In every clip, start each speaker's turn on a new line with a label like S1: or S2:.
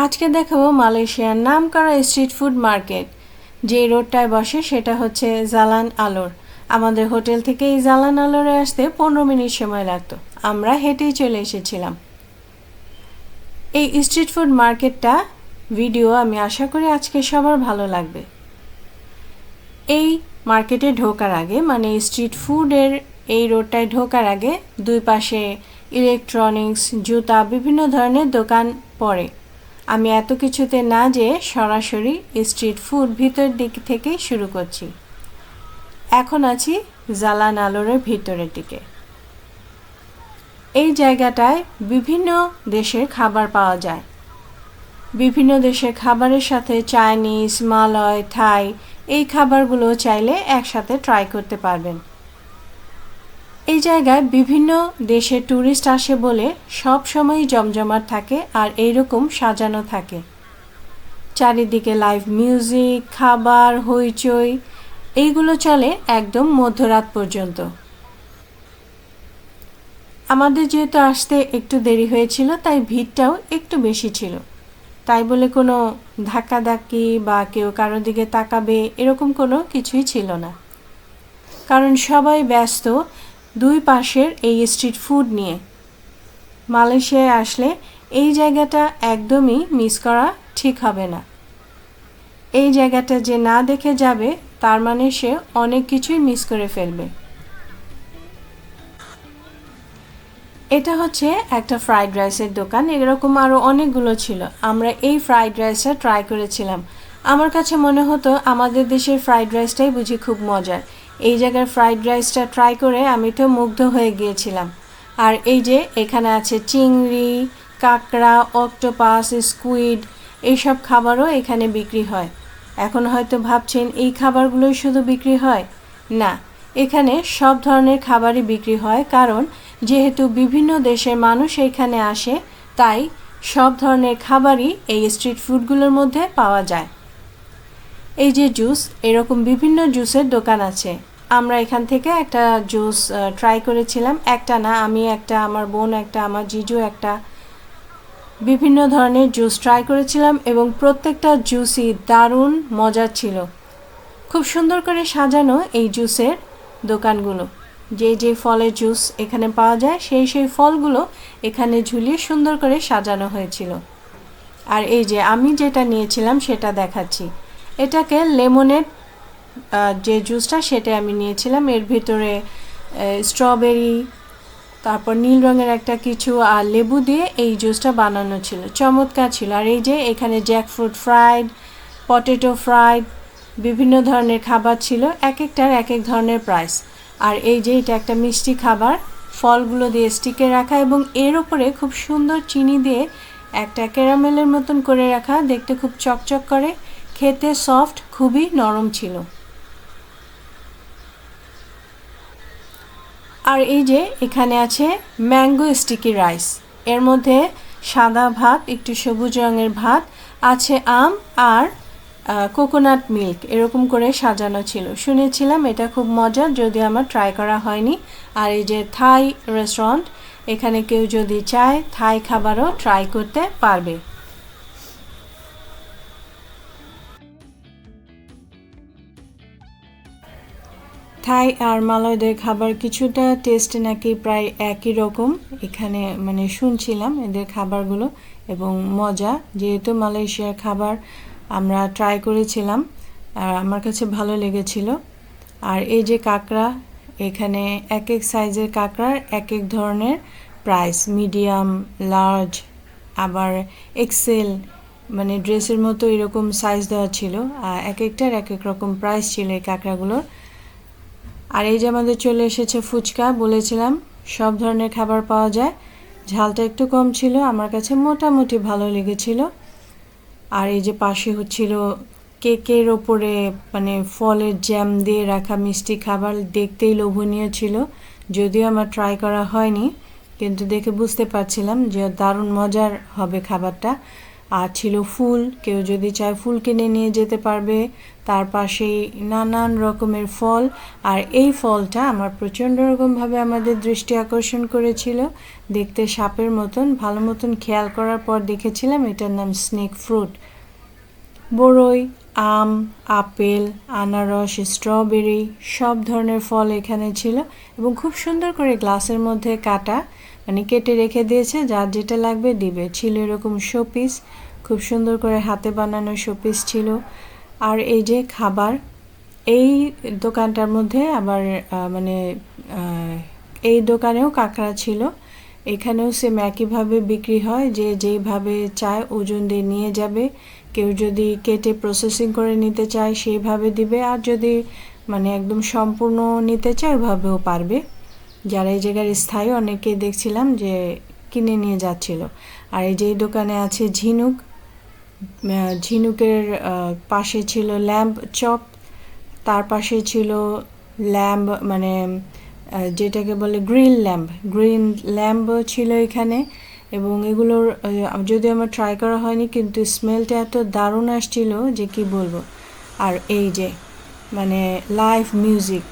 S1: আজকে দেখাবো মালয়েশিয়ার নামকরা স্ট্রিট ফুড মার্কেট। যে রোডটায় বসে সেটা হচ্ছে জালান আলোর। আমাদের হোটেল থেকে এই জালান আলোরে আসতে 15 মিনিট সময় লাগতো। আমরা হেঁটেই চলে এসেছিলাম। এই স্ট্রিট ফুড মার্কেটটা ভিডিও আমি আশা করি আজকে সবার ভালো লাগবে। এই মার্কেটে ঢোকার আগে মানে স্ট্রিট ফুডের এই রোডটায় ঢোকার আগে দুই পাশে ইলেকট্রনিক্স, জুতা, বিভিন্ন ধরনের দোকান পড়ে। আমি এত কিছুতে না যেয়ে সরাসরি স্ট্রিট ফুড ভিতর দিক থেকেই শুরু করছি। এখন আছি জালান আলোরের ভিতরের দিকে। এই জায়গাটায় বিভিন্ন দেশের খাবার পাওয়া যায়। বিভিন্ন দেশের খাবারের সাথে চাইনিজ, মালয়, থাই এই খাবারগুলো চাইলে একসাথে ট্রাই করতে পারবেন। এই জায়গায় বিভিন্ন দেশের ট্যুরিস্ট আসে বলে সব সময় জমজমাট থাকে আর এইরকম সাজানো থাকে। চারিদিকে লাইভ মিউজিক, খাবার, হইচই এইগুলো চলে একদম মধ্যরাত পর্যন্ত। আমাদের যেহেতু আসতে একটু দেরি হয়েছিল তাই ভিড়টাও একটু বেশি ছিল। তাই বলে কোনো ধাক্কাধাক্কি বা কেউ কারোর দিকে তাকাবে এরকম কোনো কিছুই ছিল না, কারণ সবাই ব্যস্ত দুই পাশের এই স্ট্রিট ফুড নিয়ে। মালয়েশিয়ায় আসলে এই জায়গাটা একদমই মিস করা ঠিক হবে না। এই জায়গাটা যে না দেখে যাবে তার মানে সে অনেক কিছুই মিস করে ফেলবে। এটা হচ্ছে একটা ফ্রাইড রাইসের দোকান, এরকম আরও অনেকগুলো ছিল। আমরা এই ফ্রাইড রাইসটা ট্রাই করেছিলাম। আমার কাছে মনে হতো আমাদের দেশের ফ্রাইড রাইসটাই বুঝি খুব মজার। এই জায়গার ফ্রাইড রাইসটা ট্রাই করে আমি তো মুগ্ধ হয়ে গিয়েছিলাম। আর এই যে এখানে আছে চিংড়ি, কাঁকড়া, অক্টোপাস, স্কুইড এইসব খাবারও এখানে বিক্রি হয়। এখন হয়তো ভাবছেন এই খাবারগুলোই শুধু বিক্রি হয়। না, এখানে সব ধরনের খাবারই বিক্রি হয়, কারণ যেহেতু বিভিন্ন দেশের মানুষ এখানে আসে তাই সব ধরনের খাবারই এই স্ট্রিট ফুডগুলোর মধ্যে পাওয়া যায়। এই যে জুস, এরকম বিভিন্ন জুসের দোকান আছে। আমরা এখান থেকে একটা জুস ট্রাই করেছিলাম। একটা না, আমি একটা, আমার বোন একটা, আমার জিজু একটা। বিভিন্ন ধরনের জুস ট্রাই করেছিলাম এবং প্রত্যেকটা জুসই দারুণ মজার ছিল। খুব সুন্দর করে সাজানো এই জুসের দোকানগুলো। যে যে ফলের জুস এখানে পাওয়া যায় সেই ফলগুলো এখানে ঝুলিয়ে সুন্দর করে সাজানো হয়েছিল। আর এই যে আমি যেটা নিয়েছিলাম সেটা দেখাচ্ছি। এটাকে লেমনের যে জুসটা সেটা আমি নিয়েছিলাম। এর ভিতরে স্ট্রবেরি, তারপর নীল রঙের একটা কিছু আর লেবু দিয়ে এই জুসটা বানানো ছিল। চমৎকার ছিল। আর এই যে এখানে জ্যাকফ্রুট ফ্রাইড, পটেটো ফ্রাইড, বিভিন্ন ধরনের খাবার ছিল। এক একটার এক এক ধরনের প্রাইস। আর এই যে এটা একটা মিষ্টি খাবার, ফলগুলো দিয়ে স্টিকে রাখা এবং এর উপরে খুব সুন্দর চিনি দিয়ে একটা ক্যারামেলের মতন করে রাখা, দেখতে খুব চকচক করে, খেতে সফট, খুবই নরম ছিল। আর এই যে এখানে আছে ম্যাঙ্গো স্টিকি রাইস। এর মধ্যে সাদা ভাত, একটু সবুজ রঙের ভাত আছে, আম আর কোকোনাট মিল্ক এরকম করে সাজানো ছিল। শুনেছিলাম এটা খুব মজার, যদিও আমার ট্রাই করা হয়নি। আর এই যে থাই রেস্টুরেন্ট, এখানে কেউ যদি চায় থাই খাবারও ট্রাই করতে পারবে। থাই আর মালয়দের খাবার কিছুটা টেস্ট নাকি প্রায় একই রকম এখানে, মানে শুনছিলাম এদের খাবারগুলো, এবং মজা। যেহেতু মালয়েশিয়ার খাবার আমরা ট্রাই করেছিলাম আর আমার কাছে ভালো লেগেছিল। আর এই যে কাঁকড়া, এখানে এক এক সাইজের কাঁকড়ার এক এক ধরনের প্রাইস, মিডিয়াম, লার্জ, আবার এক্সেল, মানে ড্রেসের মতো এরকম সাইজ দেওয়া ছিল। আর এক একটার এক এক রকম প্রাইস ছিল এই কাঁকড়াগুলোর। আর এই যে আমাদের চলে এসেছে ফুচকা। বলেছিলাম সব ধরনের খাবার পাওয়া যায়। ঝালটা একটু কম ছিল, আমার কাছে মোটামুটি ভালো লেগেছিল। আর এই যে পাশে হচ্ছিল কেকের ওপরে মানে ফলের জ্যাম দিয়ে রাখা মিষ্টি খাবার, দেখতেই লোভনীয় ছিল। যদিও আমার ট্রাই করা হয়নি, কিন্তু দেখে বুঝতে পারছিলাম যে দারুণ মজার হবে খাবারটা। আর ছিল ফুল, কেউ যদি চায় ফুল কিনে নিয়ে যেতে পারবে। তার পাশেই নানান রকমের ফল, আর এই ফলটা আমার প্রচণ্ড রকমভাবে আমাদের দৃষ্টি আকর্ষণ করেছিল। দেখতে সাপের মতন, ভালো মতন খেয়াল করার পর দেখেছিলাম এটার নাম স্নেক ফ্রুট। বড়ই, আম, আপেল, আনারস, স্ট্রবেরি সব ধরনের ফল এখানে ছিল এবং খুব সুন্দর করে গ্লাসের মধ্যে কাটা, মানে কেটে রেখে দিয়েছে, যার যেটা লাগবে দিবে। ছিল এরকম শোপিস, খুব সুন্দর করে হাতে বানানো শোপিস ছিল। আর এই যে খাবার, এই দোকানটার মধ্যে আবার এই দোকানেও কাঁকড়া ছিল। এখানেও সেম একইভাবে বিক্রি হয়, যে যেইভাবে চায় ওজন দিয়ে নিয়ে যাবে। কেউ যদি কেটে প্রসেসিং করে নিতে চায় সেইভাবে দিবে, আর যদি মানে একদম সম্পূর্ণ নিতে চায় ওইভাবেও পারবে। যারা এই জায়গার স্থায়ী অনেকেই দেখছিলাম যে কিনে নিয়ে যাচ্ছিল। আর এই যে দোকানে আছে ঝিনুক, ঝিনুকের পাশে ছিল ল্যাম্ব চপ, তার পাশে ছিল ল্যাম্ব মানে যেটাকে বলে গ্রিন ল্যাম্ব ছিল এখানে। এবং এগুলোর যদিও আমার ট্রাই করা হয়নি, কিন্তু স্মেলটা এত দারুণ আসছিল যে কি বলবো। আর এই যে মানে লাইভ মিউজিক,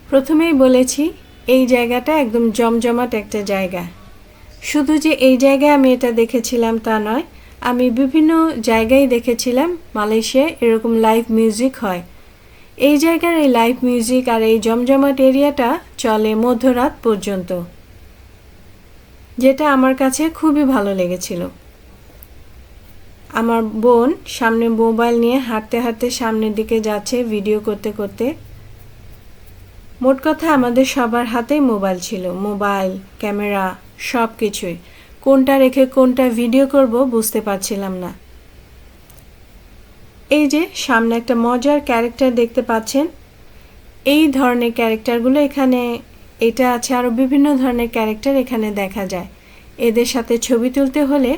S1: প্রথমেই বলেছি এই জায়গাটা একদম জমজমাট একটা জায়গা। শুধু যে এই জায়গায় আমি এটা দেখেছিলাম তা নয়, আমি বিভিন্ন জায়গায় দেখেছিলাম মালয়েশিয়ায় এরকম লাইভ মিউজিক হয়। এই জায়গার এই লাইভ মিউজিক আর এই জমজমাট এরিয়াটা চলে মধ্যরাত পর্যন্ত, যেটা আমার কাছে খুবই ভালো লেগেছিল। আমার বোন সামনে মোবাইল নিয়ে হাঁটতে হাঁটতে সামনের দিকে যাচ্ছে ভিডিও করতে করতে। মোট কথা আমাদের সবার হাতেই মোবাইল ছিল, মোবাইল, ক্যামেরা সব কিছুই। কোনটা রেখে কোনটা ভিডিও করব বুঝতে পারছিলাম না। এই যে সামনে একটা মজার ক্যারেক্টার দেখতে পাচ্ছেন, এই ধরনের ক্যারেক্টারগুলো এখানে, এটা আছে, আরও বিভিন্ন ধরনের ক্যারেক্টার এখানে দেখা যায়। এদের সাথে ছবি তুলতে হলে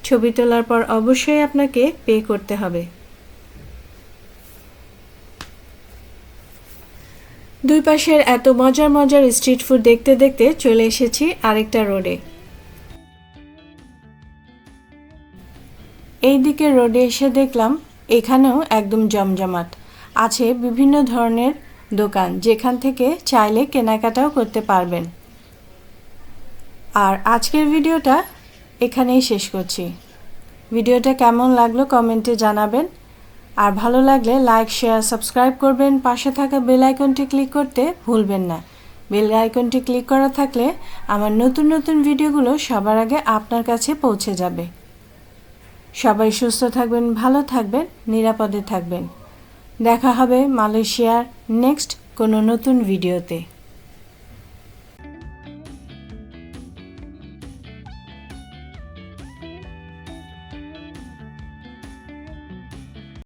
S1: ছবি তোলার পর অবশ্যই আপনাকে পে করতে হবে। দুই পাশের এত মজার মজার স্ট্রিট ফুড দেখতে দেখতে চলে এসেছি আরেকটা রোডে। এই দিকে রোডে এসে দেখলাম এখানেও একদম জমজমাট আছে, বিভিন্ন ধরনের দোকান যেখান থেকে চাইলে কেনাকাটাও করতে পারবেন। আর আজকের ভিডিওটা এখানেই শেষ করছি। ভিডিওটা কেমন লাগলো কমেন্টে জানাবেন, আর ভালো লাগলে লাইক, শেয়ার, সাবস্ক্রাইব করবেন। পাশে থাকা বেল আইকনটি ক্লিক করতে ভুলবেন না। বেল আইকনটি ক্লিক করা থাকলে আমার নতুন নতুন ভিডিওগুলো সবার আগে আপনার কাছে পৌঁছে যাবে। সবাই সুস্থ থাকবেন, ভালো থাকবেন, নিরাপদে থাকবেন। দেখা হবে মালয়েশিয়ার নেক্সট কোনো নতুন ভিডিওতে।